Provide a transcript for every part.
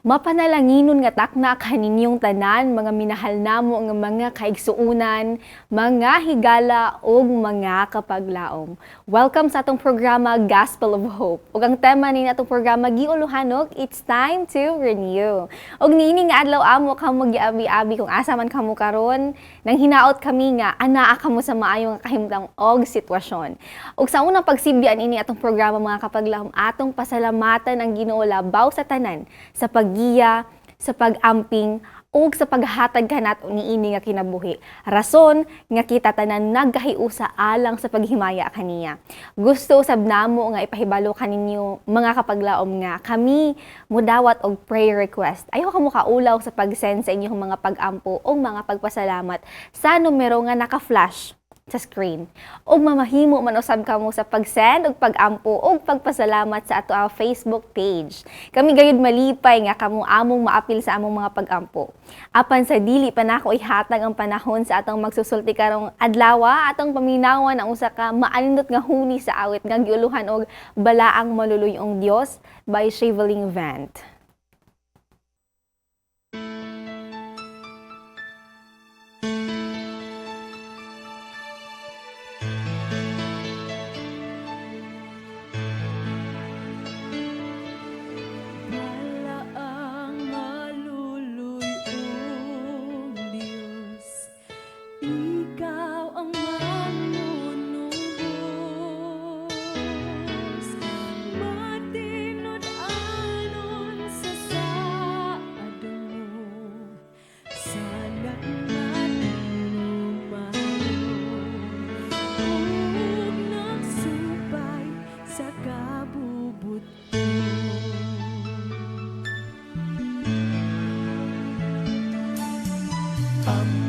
Mapanalanginon nga takna kaninyong tanan, mga minahal namo nga mga kaigsuunan, mga higala ug mga kapaglaom. Welcome sa atong programa Gospel of Hope. Ug ang tema ni atong programa giuluhanog, it's time to renew. Ug niini nga adlaw amo kamo giabi-abi kung asa man kamo karon, nang hinaot kami nga anaa kamo sa maayong kahimtang og sitwasyon. Ug sa unang pagsibyan ini atong programa mga kapaglaom, atong pasalamatan ang Ginoo labaw sa tanan sa paggiya, sa pag-amping, ug sa paghatag kanat niini nga kinabuhi. Rason nga kita tanan nagkahiusa alang sa paghimaya kaniya. Gusto usab namo nga ipahibalo kaninyo mga kapaglaom nga kami mudawat og prayer request. Ayaw kamo kaulaw sa pag-send sa inyong mga pag-ampo o mga pagpasalamat sa numero nga naka-flash sa screen. Ug mamahimo man usab kamo sa pag-send ug pag-ampo ug pagpasalamat sa ato ang Facebook page. Kami gayud malipay nga kamo among maapil sa among mga pag-ampo. Apan sa dili pa nako ihatag ang panahon sa atong magsusulti karong adlaw, atong paminawan ang usa ka maanindot nga huni sa awit nga giuluhan og Balaang Maluluyong Dios by Sheveling Vant.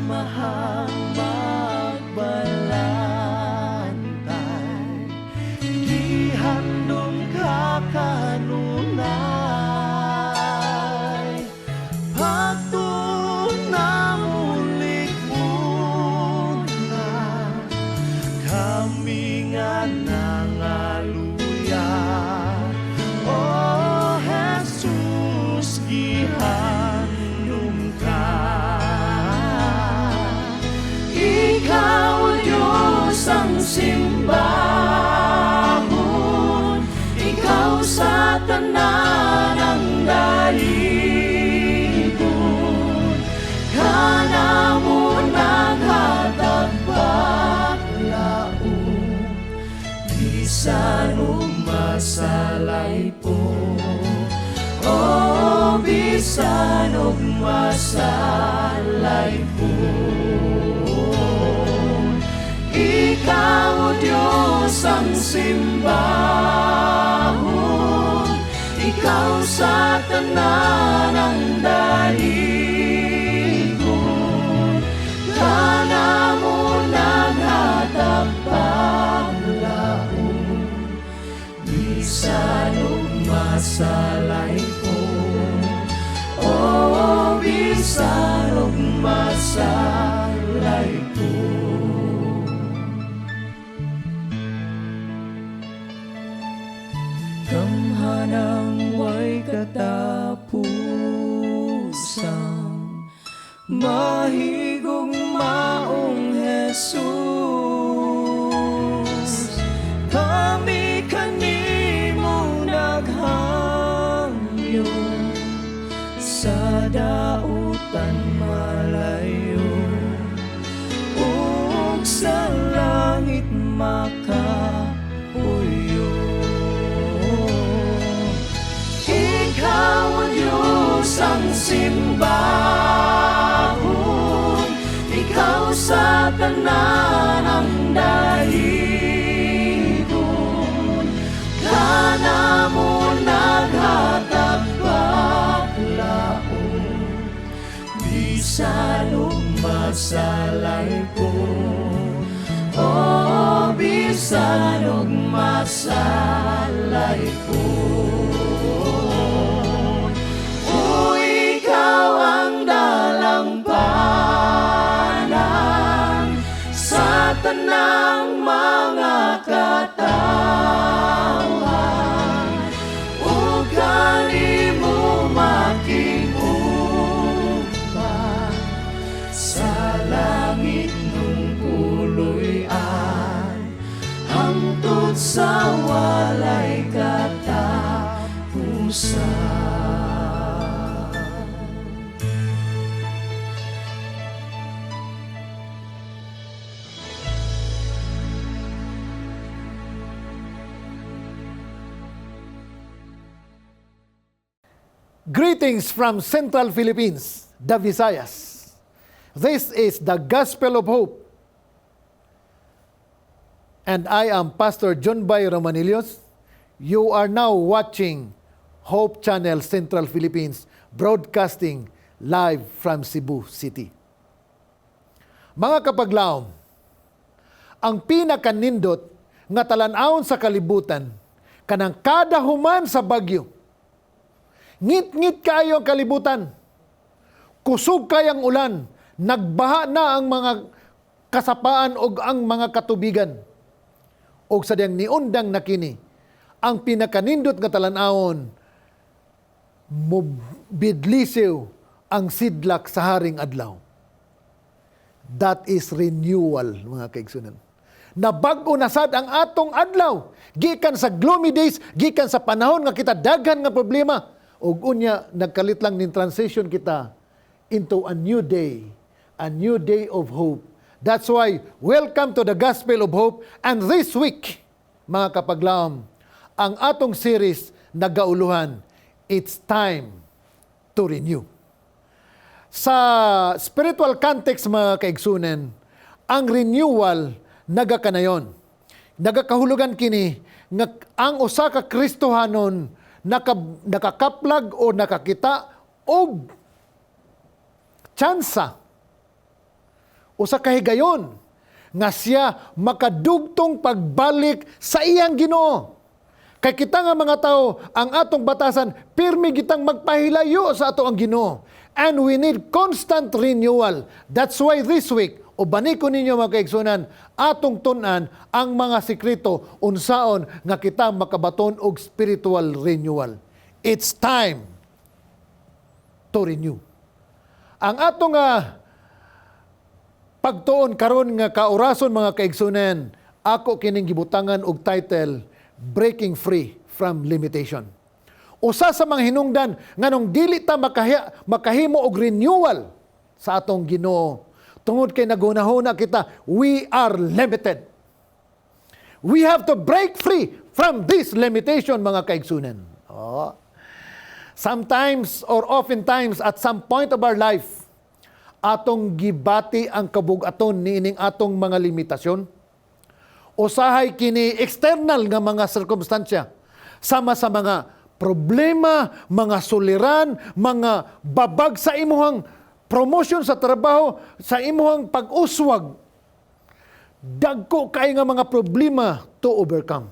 Mahang magbalantay, gihandom ka kanunay, pagtunamulik una, kami nga nangaluya. Oh Jesus, gihandom ka. Ikaw, Diyos, ang simbahon, ikaw sa tanan ang daigod, kana mo naghatag paglaom, bisan umasalay po, oh, bisan umasalay po. Ikaw, Diyos, ang simbahon, ikaw sa tanan ang daigod, kana mo naghatag paglaom, bisan umasalay po, oh, bisan umasalay po. Kamhanang way katapusan, mahigog maong Jesus, kami kanimo naghangyo sa dautan malayo, ug sa langit makapuyo. Ikaw, Diyos, ang simbahon, ikaw sa tanan ang daigod, kana mo naghatag paglaom, bisan umasalay ko, oh, bisan umasalay ko. Tanang mga katawan, ug kanimo makita sa walay katapusan. Greetings from Central Philippines, the Visayas. This is the Gospel of Hope. And I am Pastor John Bay Romanillos. You are now watching Hope Channel Central Philippines, broadcasting live from Cebu City. Mga kapaglaom, ang pinakanindot nga talan-awon sa kalibutan, kanang kada human sa bagyo, ngit-ngit kayo ang kalibutan. Kusog kayang ulan. Nagbaha na ang mga kasapaan o ang mga katubigan. O sadyang niundang nakini. Ang pinakanindot nga talan-awon, mobidlisiw ang sidlak sa haring adlaw. That is renewal, mga kaigsunan. Nabag-o na sad ang atong adlaw. Gikan sa gloomy days, gikan sa panahon nga kita daghan nga problema. O unya, nagkalit lang nin transition kita into a new day of hope. That's why, welcome to the Gospel of Hope. And this week, mga kapaglaom, ang atong series nagauluhan, It's Time to Renew. Sa spiritual context, mga kaigsunen, ang renewal nagakanayon. Nagakahulugan kini, nga ang usa ka Kristohanon nakakaplag o nakakita og tsansa o sa kahigayon nga siya makadugtong pagbalik sa iyang Ginoo. Kay kita nga mga tao, ang atong batasan, pirmi gitang magpahilayo sa ato ang Ginoo. And we need constant renewal. That's why this week, o baniko ninyo mga kaigsunan, atong tunan ang mga sikreto unsaon nga kita makabaton og spiritual renewal. It's time to renew. Ang atong pagtuon karon nga kaorason mga kaigsunan, ako kining gibutangan og title, Breaking Free from Limitation. Usa sa mga hinungdan nganong dili ta makahimo og renewal sa atong Ginoo. Tungod kay nagunahuna kita, we are limited. We have to break free from this limitation, mga kaigsunan. Sometimes or oftentimes at some point of our life, atong gibati ang kabug-aton niining atong mga limitasyon. Usahay kini external nga mga sirkumstansya, sama sa mga problema, mga suliran, mga babag sa imuhang promotion sa trabaho, sa imuhang pag-uswag. Dagko kay nga mga problema to overcome.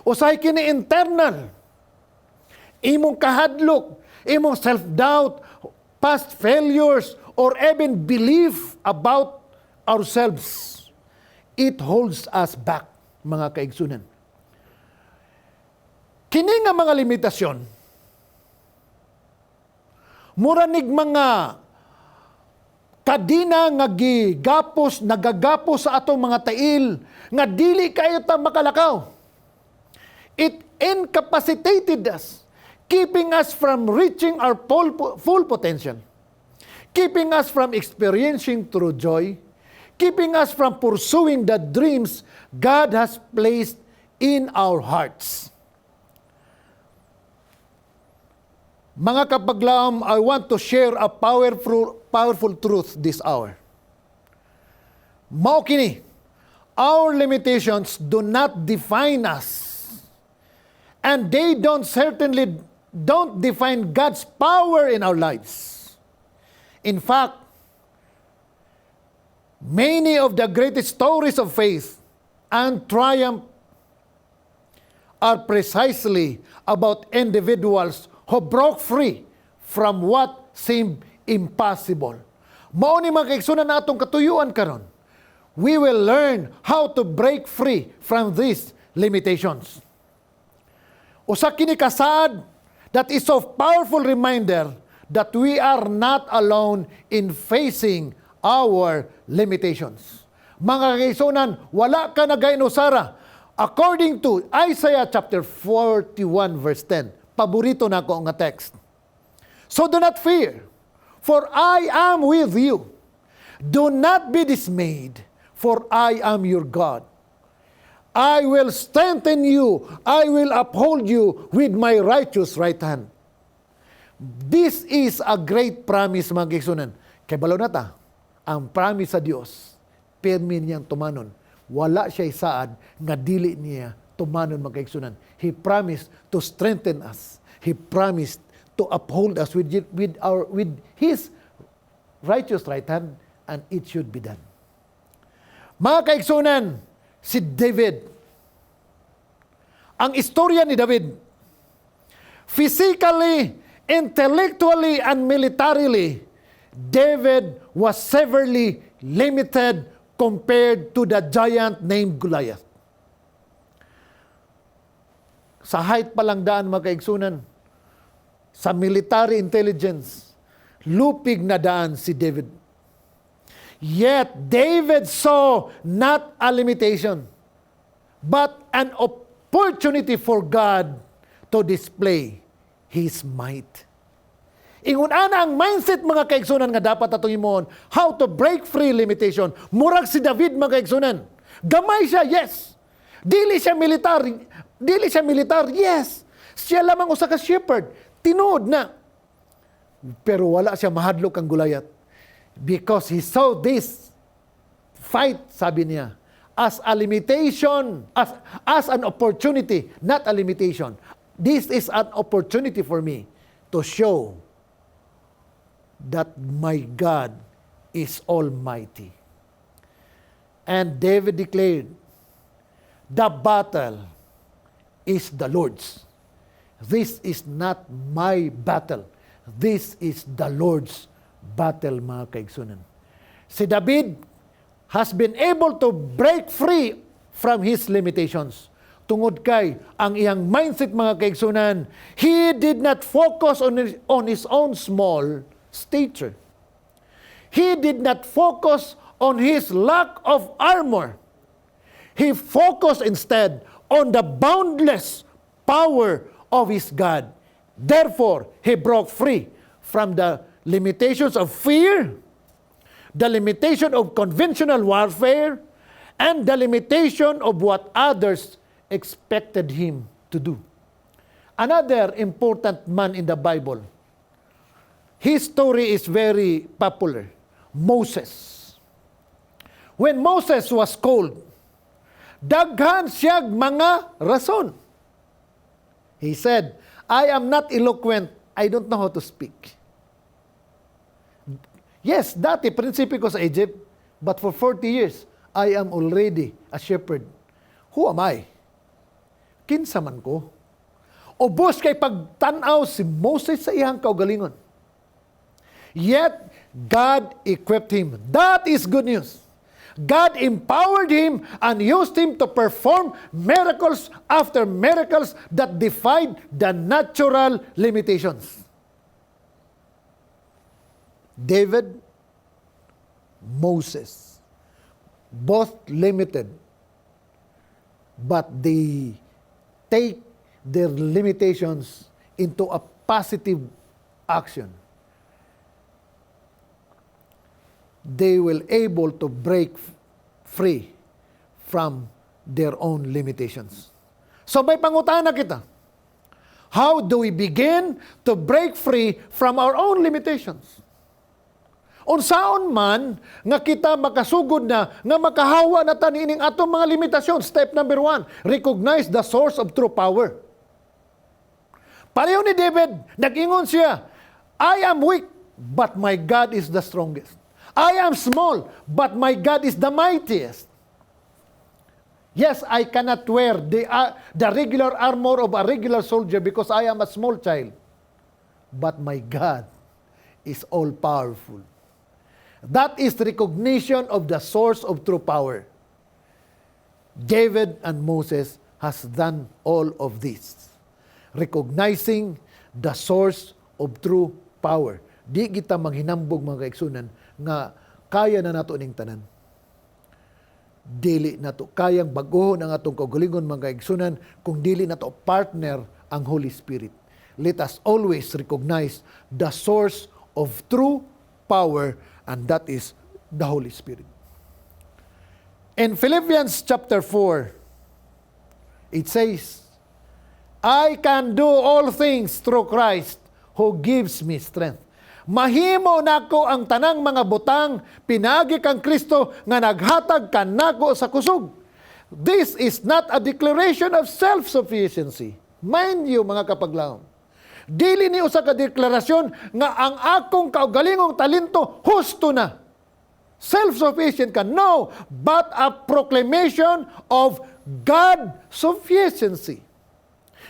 Usahay kini internal. Imong kahadlok, imong self-doubt, past failures, or even belief about ourselves. It holds us back, mga kaigsunan. Kini nga mga limitasyon, muranig mga kadina nga nagagapos sa atong mga tail, nga dili kayo ta makalakaw. It incapacitated us, keeping us from reaching our full potential, keeping us from experiencing true joy, keeping us from pursuing the dreams God has placed in our hearts. Mga kapaglaom, I want to share a powerful truth this hour. Mao kini, our limitations do not define us. And they certainly don't define God's power in our lives. In fact, many of the greatest stories of faith and triumph are precisely about individuals who broke free from what seemed impossible. Mao ni mga kaigsunan na atong katuyuan karon. We will learn how to break free from these limitations. Usa kini kasad that is a powerful reminder that we are not alone in facing our limitations. Mga kaigsunan, wala ka nagainusara. According to Isaiah chapter 41 verse 10, paborito na ko nga text. So do not fear, for I am with you. Do not be dismayed, for I am your God. I will strengthen you. I will uphold you with my righteous right hand. This is a great promise, mga kaigsunan. Kay balo na ta, ang promise sa Dios, permi niyang tumanon. Wala siya isaad nga dili niya tumanon, mga kaigsunan. He promised to strengthen us. He promised to uphold us with His righteous right hand, and it should be done. Mga kaigsunan, si David, ang istorya ni David, physically, intellectually, and militarily, David was severely limited compared to the giant named Goliath. Sa height pa lang daan, mga kaigsunan, sa military intelligence, lupig na daan si David. Yet, David saw not a limitation, but an opportunity for God to display His might. Ingon ana ang mindset, mga kaigsunan, nga dapat atong imoon, how to break free limitation. Murag si David, mga kaigsunan. Gamay siya, yes. Dili siya militar, yes. Siya lamang usa ka shepherd, tinuod na. Pero wala siya mahadlok ang Goliath. Because he saw this fight, sabi niya, as a limitation, as an opportunity, not a limitation. This is an opportunity for me to show that my God is almighty. And David declared, the battle is the Lord's. This is not my battle. This is the Lord's battle, mga kaigsunan. Si David has been able to break free from his limitations. Tungod kay ang iyang mindset, mga kaigsunan, he did not focus on his own small stature. He did not focus on his lack of armor. He focused instead on the boundless power of his God. Therefore, he broke free from the limitations of fear, the limitation of conventional warfare, and the limitation of what others expected him to do. Another important man in the Bible, his story is very popular, Moses. When Moses was called, daghan siyag mga rason. He said, I am not eloquent, I don't know how to speak. Yes, dati, prinsipe ko sa Egypt, but for 40 years, I am already a shepherd. Who am I? Kinsa man ko? Ubos kay pagtanaw si Moses sa iyang kaugalingon. Yet, God equipped him. That is good news. God empowered him and used him to perform miracles after miracles that defied the natural limitations. David, Moses, both limited, but they take their limitations into a positive action. They will able to break free from their own limitations. So may pangutana kita. How do we begin to break free from our own limitations? Unsaon man nga kita makasugod na nga makahawa na tanining atong mga limitasyon. Step number 1, recognize the source of true power. Pareho ni David, nag-ingon siya, I am weak, but my God is the strongest. I am small, but my God is the mightiest. Yes, I cannot wear the regular armor of a regular soldier because I am a small child. But my God is all-powerful. That is recognition of the source of true power. David and Moses has done all of this. Recognizing the source of true power. Di kita manghinambog, mga kaigsunan, nga kaya na nato ning tanan. dili na to kayang baguhon ang atong kaugalingon mga kaigsunan kung dili na to partner ang Holy Spirit. Let us always recognize the source of true power, and that is the Holy Spirit. In Philippians chapter 4, it says, I can do all things through Christ who gives me strength. Mahimo nako ang tanang mga butang, pinagi kang Kristo nga naghatag kanako sa kusog. This is not a declaration of self-sufficiency. Mind you, mga kapaglaom. Dili ni usa ka deklarasyon nga ang akong kaugalingong talento husto na. Self-sufficient ka. No, but a proclamation of God sufficiency.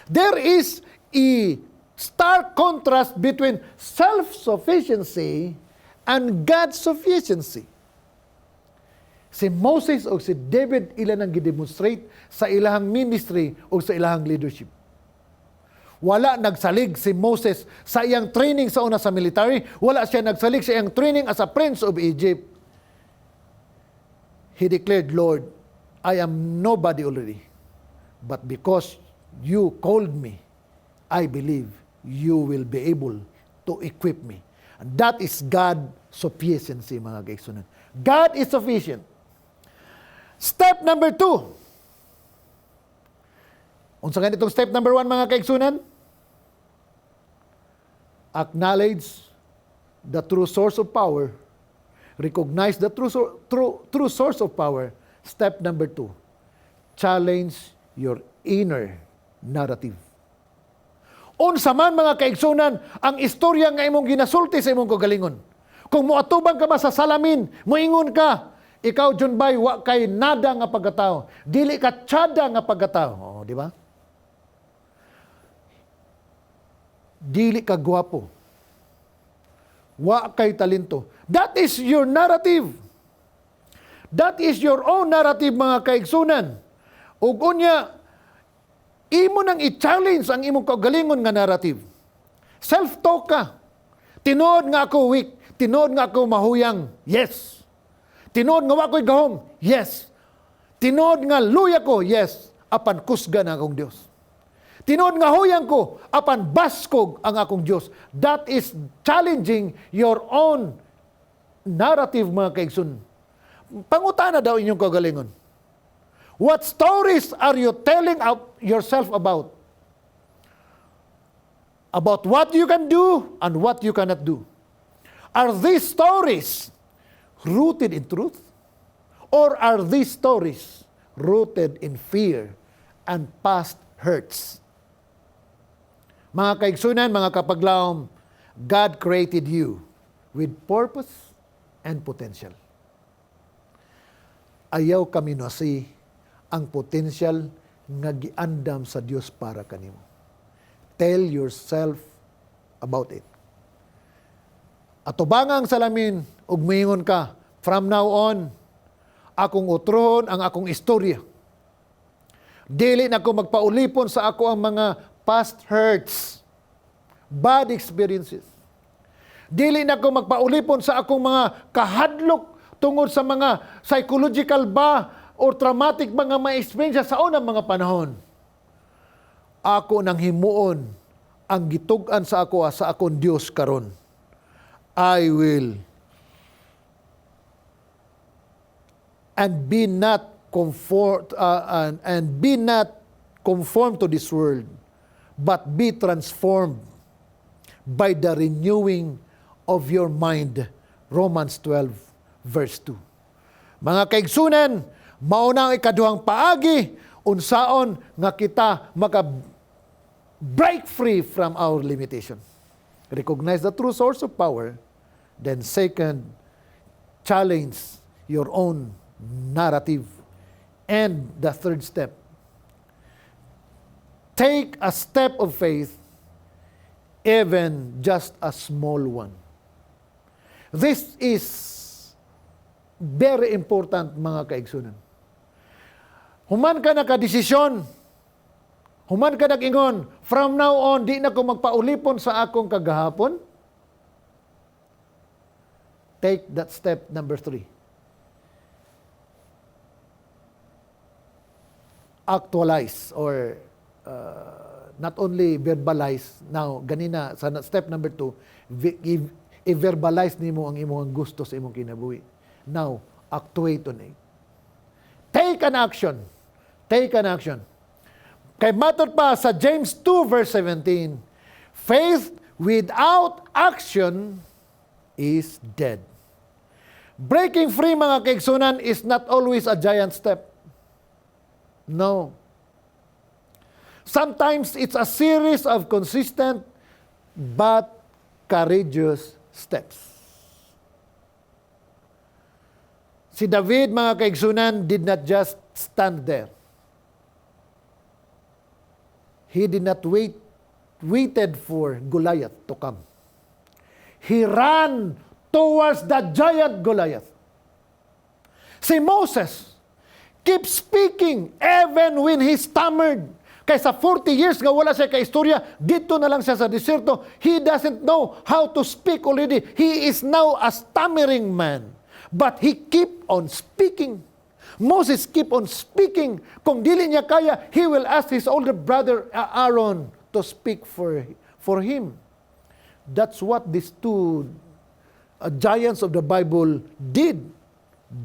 There is a stark contrast between self-sufficiency and God's sufficiency. Si Moses o si David ilan ang gidemonstrate sa ilahang ministry o sa ilahang leadership. Wala nagsalig si Moses sa iyang training sa una sa military. Wala siya nagsalig sa iyang training as a prince of Egypt. He declared, Lord, I am nobody already. But because you called me, I believe you will be able to equip me. And that is God sufficiency, mga kaigsunan. God is sufficient. Step number 2. Unsa ganitong step number 1, mga kaigsunan? Acknowledge the true source of power. Recognize the true source of power. Step number 2. Challenge your inner narrative. Unsa man, mga kaigsunan, ang istorya nga imong ginasulti sa imong kagalingon. Kung moatubang ka ba sa salamin, moingon ka, ikaw John Bay, wa kay nada nga pagkatao. Dili ka tsada nga pagkatao. Di ba? Dili ka gwapo. Wa kay talento. That is your narrative. That is your own narrative, mga kaigsunan. Ug unya, imo nang i-challenge ang imong kagalingon nga narrative. Self-talk ka. Tinood nga ako weak. Tinood nga ako mahuyang. Yes. Tinood nga wako'y gahom. Yes. Tinood nga luya ko. Yes. Apan kusga na akong Dios. Tinood nga huyang ko. Apan baskog ang akong Dios. That is challenging your own narrative, mga kaigsun. Pangutana daw inyong kagalingon. What stories are you telling yourself about? About what you can do and what you cannot do. Are these stories rooted in truth? Or are these stories rooted in fear and past hurts? Mga kaigsunan, mga kapaglaom, God created you with purpose and potential. Ayaw kami nasi ang potential nga giandam sa Dios para kanimo. Tell yourself about it. Atubangang salamin, ug moingon ka, from now on, akong utrohon ang akong istorya. Dili na ko magpaulipon sa ako ang mga past hurts, bad experiences. Dili na ko magpaulipon sa akong mga kahadlok tungod sa mga psychological ba or traumatic mga ma-experience sa unang mga panahon. Ako nang himuon ang gitug-an sa ako sa akong Dios karon. I will and be not conformed to this world, but be transformed by the renewing of your mind. Romans 12 verse 2. Mga kaigsunan, mauna ang ikaduhang paagi, unsaon nga kita maka-break free from our limitation. Recognize the true source of power. Then second, challenge your own narrative. And the third step, take a step of faith, even just a small one. This is very important, mga kaigsunan. Human ka nakadesisyon, human ka nag-ingon, from now on, di na ko magpaulipon sa akong kagahapon. Take that step number 3. actualize or not only verbalize. Now, ganina, sa step number 2, i-verbalize nimo ang imong gusto sa imong kinabuhi. Now, actuate on it. Take an action. Take an action. Kay matod pa sa James 2 verse 17, faith without action is dead. Breaking free, mga kaigsunan, is not always a giant step. No. Sometimes it's a series of consistent but courageous steps. Si David, mga kaigsunan, did not just stand there. He did not waited for Goliath to come. He ran towards the giant Goliath. Si Moses keep speaking even when he stammered. Kaysa 40 years nga wala siya kaistorya, dito na lang siya sa desierto. He doesn't know how to speak already. He is now a stammering man. But he keep on speaking. Moses keep on speaking. Kung dili niya kaya, he will ask his older brother Aaron to speak for him. That's what these two giants of the Bible did.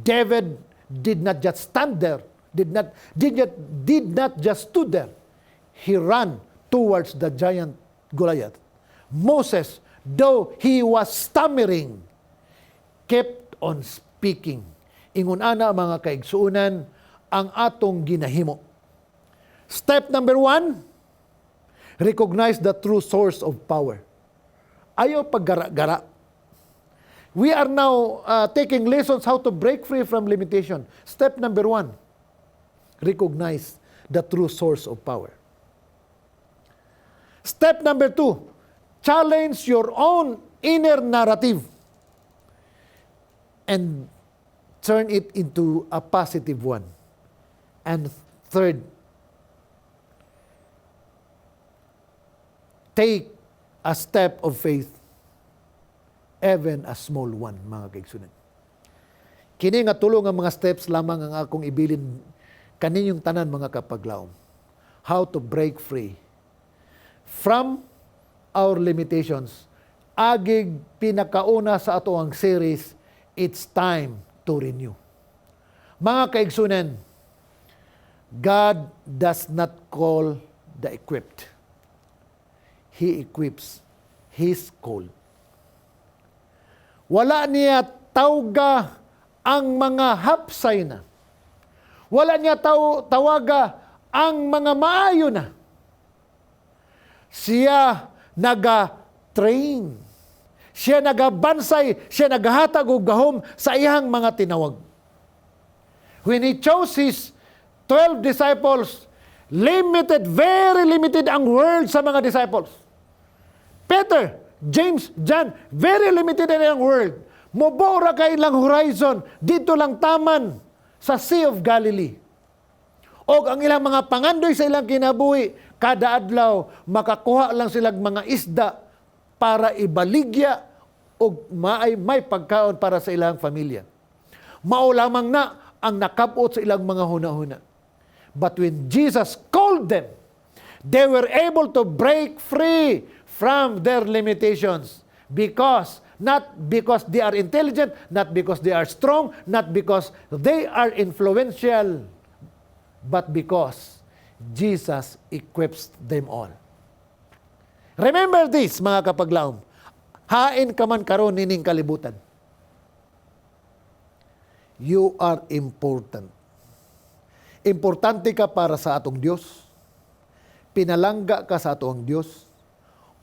David did not just stand there, did not just stood there. He ran towards the giant Goliath. Moses, though he was stammering, kept on speaking. Ingon ana, mga kaigsuunan, ang atong ginahimo. Step number 1, recognize the true source of power. Ayaw paggara-gara. We are now taking lessons how to break free from limitation. Step number 1, recognize the true source of power. Step number 2, challenge your own inner narrative and turn it into a positive one. And third, take a step of faith, even a small one, mga kaigsunan. Kini nga tulong ang mga steps lamang ang akong ibilin kaninyong tanan, mga kapaglaom. How to break free from our limitations. Agig pinakauna sa ato ang series, it's time to renew. Mga kaigsunan, God does not call the equipped. He equips His called. Wala niya tawga ang mga hapsay na. Wala niya tawaga ang mga maayo na. Siya naga-train. Siya nagabansay, siya nagahatag og gahom sa iyang mga tinawag. When He chose His 12 disciples, very limited ang word sa mga disciples. Peter, James, John, very limited ang word. Mobora ka ilang horizon, dito lang taman sa Sea of Galilee. O ang ilang mga pangandoy sa ilang kinabuhi, kada adlaw, makakuha lang silang mga isda para ibaligya o may pagkaon para sa ilang pamilya. Mao lamang na ang nakabot sa ilang mga huna-huna. But when Jesus called them, they were able to break free from their limitations not because they are intelligent, not because they are strong, not because they are influential, but because Jesus equips them all. Remember this, mga kapaglaom. Hain ka man karon nining kalibutan. You are important. Importante ka para sa atong Dios. Pinalangga ka sa atong Dios.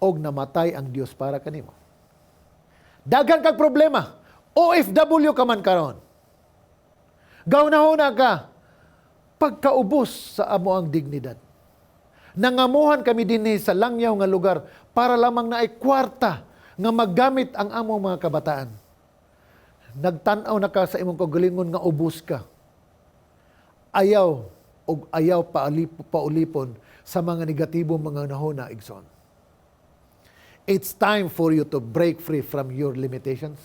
Og namatay ang Dios para kanimo. Daghan kag problema. OFW ka man karon. Gawna-huna ka. Pagkaubos sa amo ang dignidad. Nangamuhan kami dinhi sa langyaw nga lugar para lamang na ay kwarta nga maggamit ang among mga kabataan. Nagtan-aw na ka sa imong kagalingon nga ubos ka. Ayaw paulipon sa mga negatibong mga nahuna, igsoon. It's time for you to break free from your limitations.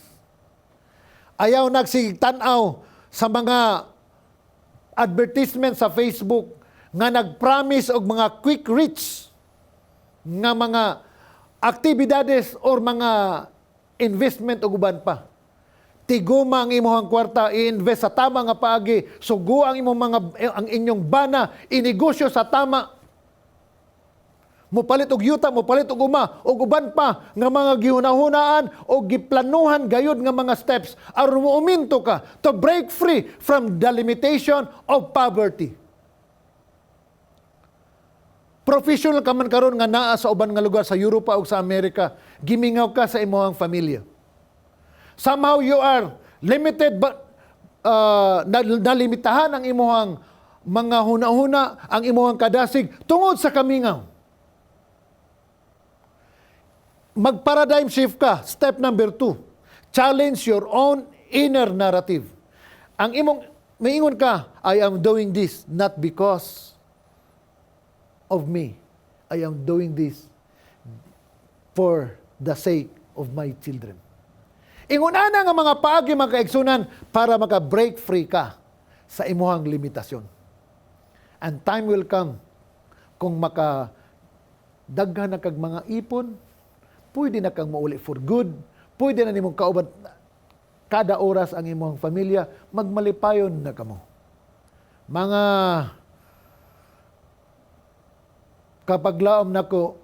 Ayaw nagsigtanaw sa mga advertisement sa Facebook nga nagpromise og mga quick rich nga mga aktibidades or mga investment o guban pa. Tiguma ang imong kwarta i-invest sa tama nga paagi, sugo ang ang inyong bana inegosyo sa tama. Mopalit og yuta, mopalit og uma, og uban pa nga mga gihunahunaan o giplanuhan gayud nga mga steps aron muuminto ka to break free from the limitation of poverty. Professional ka man karon nga naa sa uban nga lugar sa Europa o sa Amerika, gimingaw ka sa imong pamilya. Somehow you are limited but nalimitahan ang imong mga huna-huna, ang imong kadasig tungod sa kamingaw. Mag-paradigm shift ka. Step number 2. Challenge your own inner narrative. Ang imong maingon ka, I am doing this not because of me. I am doing this for the sake of my children. Inguna nga mga paagi mga kaigsunan para maka-break free ka sa imuhang limitasyon. And time will come kung makadaghan na kag mga ipon, pwede na kang mauli for good, pwede na nimong kauban kada oras ang imong pamilya, magmalipayon na kamo. Mga kapaglaom nako,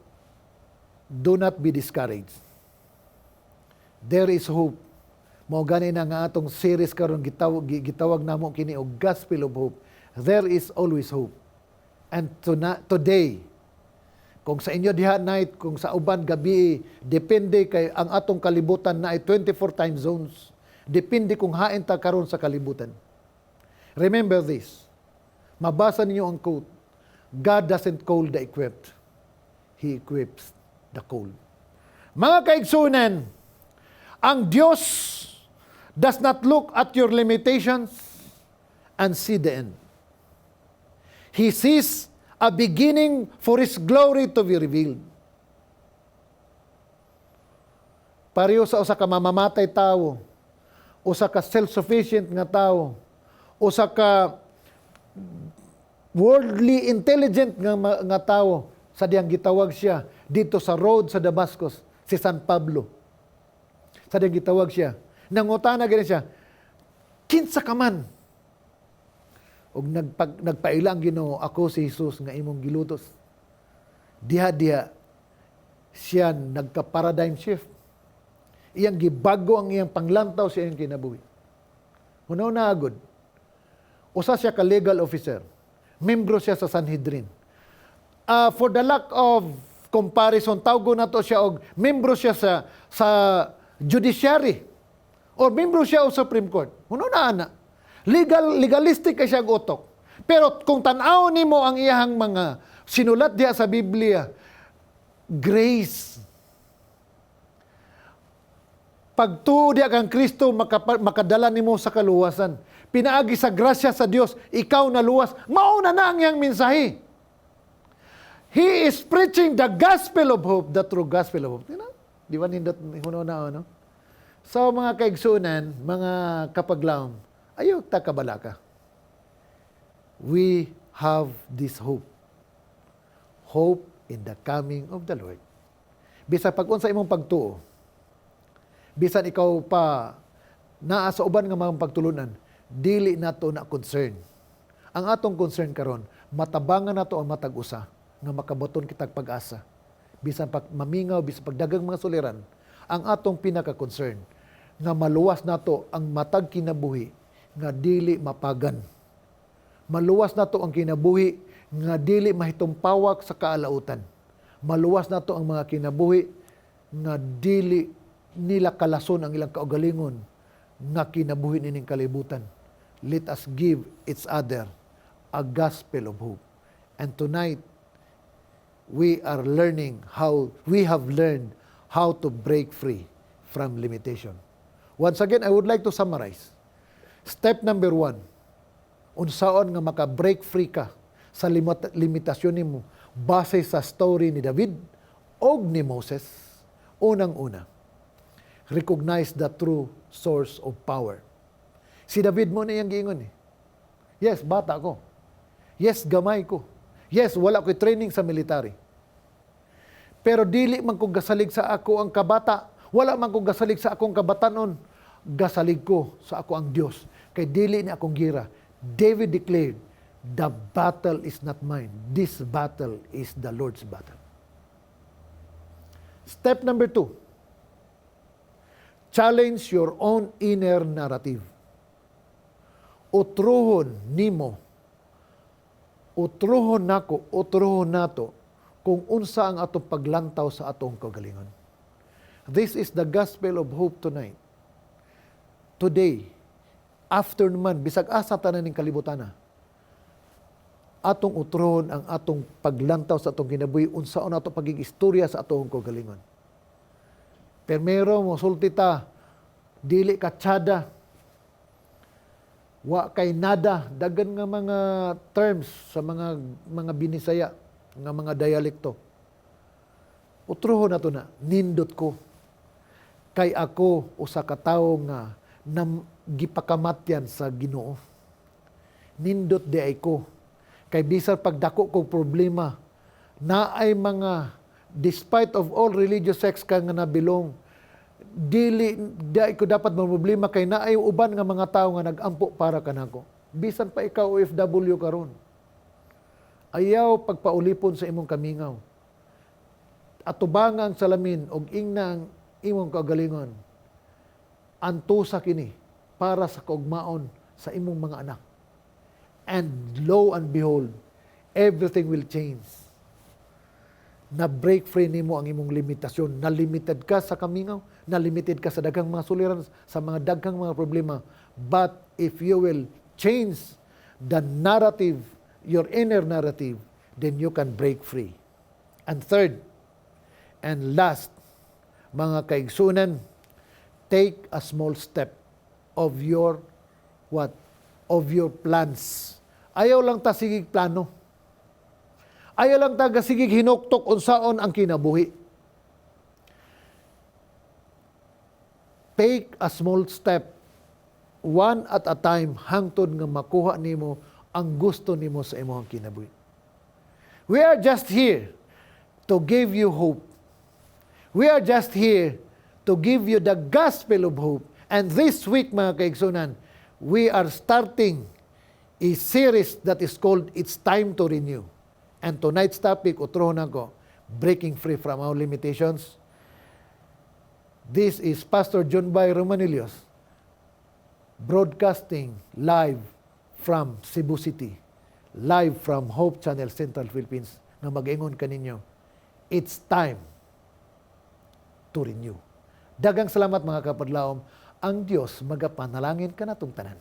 do not be discouraged. There is hope. Mao gani na nga atong series karon gitawag namo kini og Gospel of Hope. There is always hope. And today, kung sa inyo diha night, kung sa uban gabi, depende kay ang atong kalibutan na ay 24 time zones. Depende kung hain ta karon sa kalibutan. Remember this. Mabasa ninyo ang quote. God doesn't call the equipped. He equips the called. Mga kaigsunan, ang Diyos does not look at your limitations and see the end. He sees a beginning for His glory to be revealed. Pareho sa usa ka mamamatay tao, usa ka self-sufficient nga tao, usa ka worldly intelligent nga tao, sa diyang gitawag siya dito sa road sa Damascus, si San Pablo. Sa diyang gitawag siya, nangutana gani siya, kinsa ka man? Og nagpailang Ginoo, ako si Jesus nga imong gilutos. Diha siya nagka-paradigm shift. Iyang gibago ang iyang panglantaw sa iyang kinabuhi. Hunaw na agad. Usa siya ka legal officer. Membro siya sa Sanhedrin. For the lack of comparison, tawgo na to siya og membro siya sa judiciary. Or membro siya sa Supreme Court. Hunaw na ana. Legalistic kay siya utok. Pero kung tan-aw nimo ang iyang mga sinulat diha sa Biblia, grace. Pagtuo diha kang Kristo, makadala nimo sa kaluwasan. Pinaagi sa grasya sa Dios, ikaw na luwas. Mauna na ang iyang mensahe. He is preaching the gospel of hope, the true gospel of hope. Di ba nindot huno na ano? So mga kaigsunan, mga kapaglaom, ayaw ta kabalaka. We have this hope. Hope in the coming of the Lord. Bisa pag-unsa imong pagtuo, bisan ikaw pa naa sa uban nga mga pagtulunan, dili nato na concern. Ang atong concern karon, matabangan nato ang matag usa nga makaboton kitag pag-asa. Bisan pag mamingaw, bisan pagdagang mga suliran, ang atong pinaka-concern nga maluwas nato ang matag kinabuhi nga dili mapagan. Maluwas nato ang kinabuhi nga dili mahitumpawak sa kaalautan. Maluwas nato ang mga kinabuhi nga dili nila kalason ang ilang kaugalingon nga kinabuhi nining kalibutan. Let us give each other a gospel of hope. And tonight, we have learned how to break free from limitation. Once again, I would like to summarize. Step number 1, unsaon nga maka-break free ka sa limitasyon nimo base sa story ni David og ni Moses. Unang-una, recognize the true source of power. Si David mo na iyang giingon eh. Yes, bata ko. Yes, gamay ko. Yes, wala ko'y training sa military. Pero dili man ko gasalig sa ako ang kabata. Wala man ko gasalig sa akong kabatanon. Gasalig ko sa ako ang Diyos. Kay dili ni akong gira. David declared, the battle is not mine. This battle is the Lord's battle. Step number 2. Challenge your own inner narrative. Utruhon nimo. Utruhon nako, utruhon nato kung unsa ang atong paglantaw sa atong kagalingon. This is the gospel of hope tonight. Today, after naman, bisag asa tanan ning kalibutan na, atong utruhon ang atong paglantaw sa atong kinabuhi, unsaon atong pagig-istorya sa atong kagalingon. Permero, mosulti ta, dili ka tsada, wa kay nada, dagan nga mga terms sa mga binisaya, nga mga dialekto. Utruhon na to na, nindot ko. Kay ako, usa ka tawo nga, gipakamatyan sa Ginoo. Nindot di ay ko. Kay bisag pagdako kong problema, na ay mga, despite of all religious sects ka nga nabilong, di ko dapat problema kay na ay uban nga mga tao nga nagampo para kanako. Bisan pa ikaw OFW karon. Ayaw pagpaulipon sa imong kamingaw. Atubangang salamin og ingna ang imong kagalingon. Antusa kini para sa kaugmaon sa imong mga anak. And lo and behold, everything will change. Na-break free nimo ang imong limitasyon. Na-limited ka sa kamingaw, na-limited ka sa daghang mga suliran, sa mga daghang mga problema. But if you will change the narrative, your inner narrative, then you can break free. And third, and last, mga kaigsunan, take a small step of your what? Of your plans. Ayaw lang ta sigig plano. Ayaw lang ta sigig hinuktok unsaon ang kinabuhi. Take a small step, one at a time, hangtod nga makuha nimo ang gusto nimo sa imong kinabuhi. We are just here to give you hope. We are just here to give you the gospel of hope. And this week, mga kaigsunan, we are starting a series that is called It's Time to Renew. And tonight's topic, utrohon ako, breaking free from our limitations. This is Pastor John Bay Romanilios, broadcasting live from Cebu City, live from Hope Channel Central Philippines, na mag-ingon kaninyo, it's time to renew. Dagang salamat mga kapadlaom, ang Diyos magapanalangin ka natong tanan.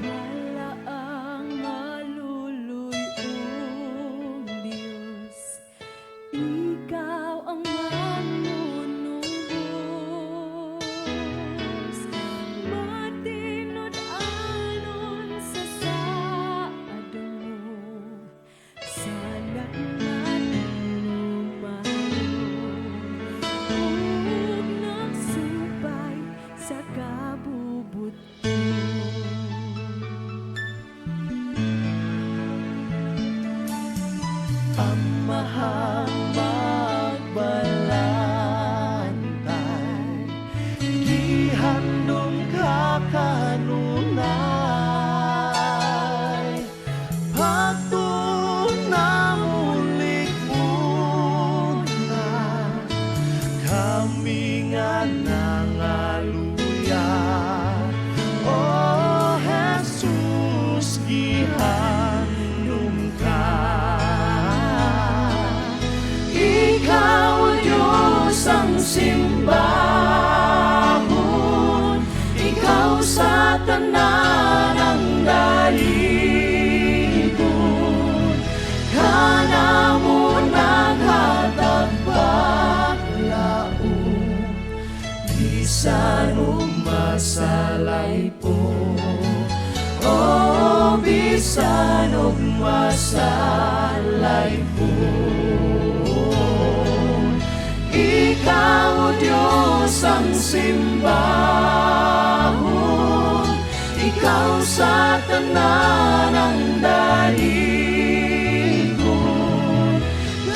Malaang maluluy o Diyos, Ikaw ang manunubos. Matinod anon sa saado mo, sa lakman lumayon, ug nagsubay sa kabubot mo. Amahang magbalantay, gihandom ka kanunay, pagtunamulik muna, kami nga nangaluya. O Jesus, gihandom ka. bisan og masalay ko. Ikaw, O Diyos, ang simbahon. Ikaw sa tanan ang dahigon.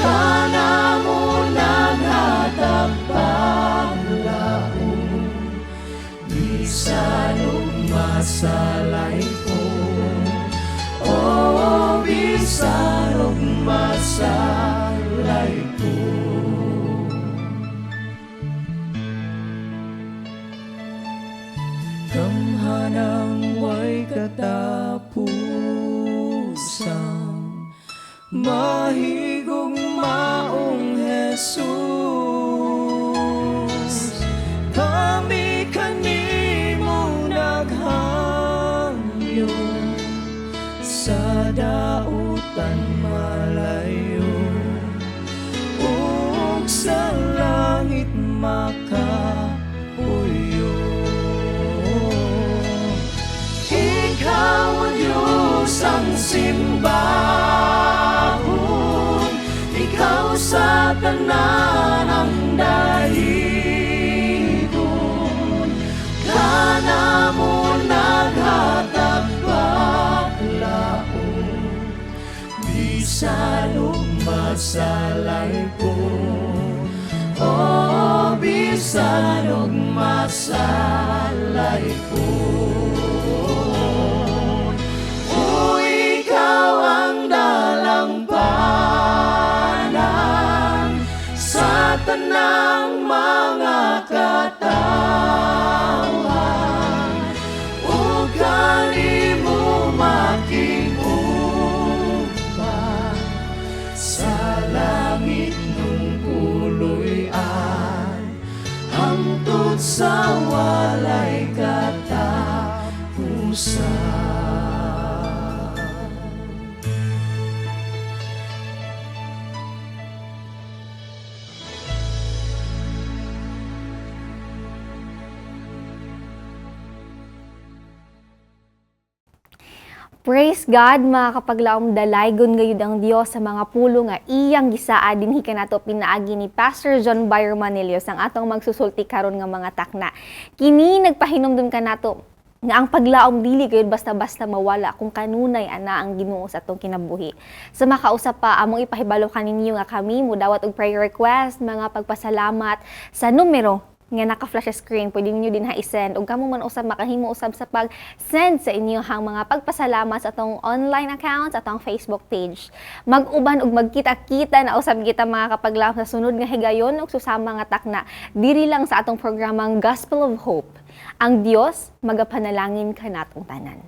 Kana mo naghatag paglaom. Bisan og masalay ko. Oh, bisan og masalay ko. Kamhanang way katapusan, mahigog maong Jesus. Kami kanimo naghangyo sa dautan malayo, ug sa langit makapuyo. Ikaw, O Diyos, ang simbahon. Ikaw sa tanan ang dahigon. Kana mo naghatag paglaom. Bisan og masalay ko. Oh, bisan og masalay ko. O ikaw ang dalampanan sa tanang mga katawan. O kanimo makiguban sa langit nung puloy-an, hangtod sa walay katapusan. Praise God, mga kapaglaom, dalaygon gayud ang Dios sa mga pulo nga iyang gisaa dinhi kanato pinaagi ni Pastor John Byron Manilios ang atong magsusulti karon nga mga takna. Kini nagpahinumdum kanato nga ang paglaom dili gayud basta-basta mawala kung kanunay ana ang Ginoo sa atong kinabuhi. Sa makausap pa among ipahibalo kaninyo nga kami mudawat og prayer request, mga pagpasalamat sa numero nga naka-flash screen, pwede niyo din ha-send ug kamo man usab makahimo usab sa pag-send sa inyo hang mga pagpasalamat sa atong online account, sa atong Facebook page. Mag-uban ug magkita-kita na usab kita mga kapaglaom sa sunod nga higayon ug susama nga takna diri lang sa atong programang Gospel of Hope. Ang Dios magapanalangin kanatong tanan.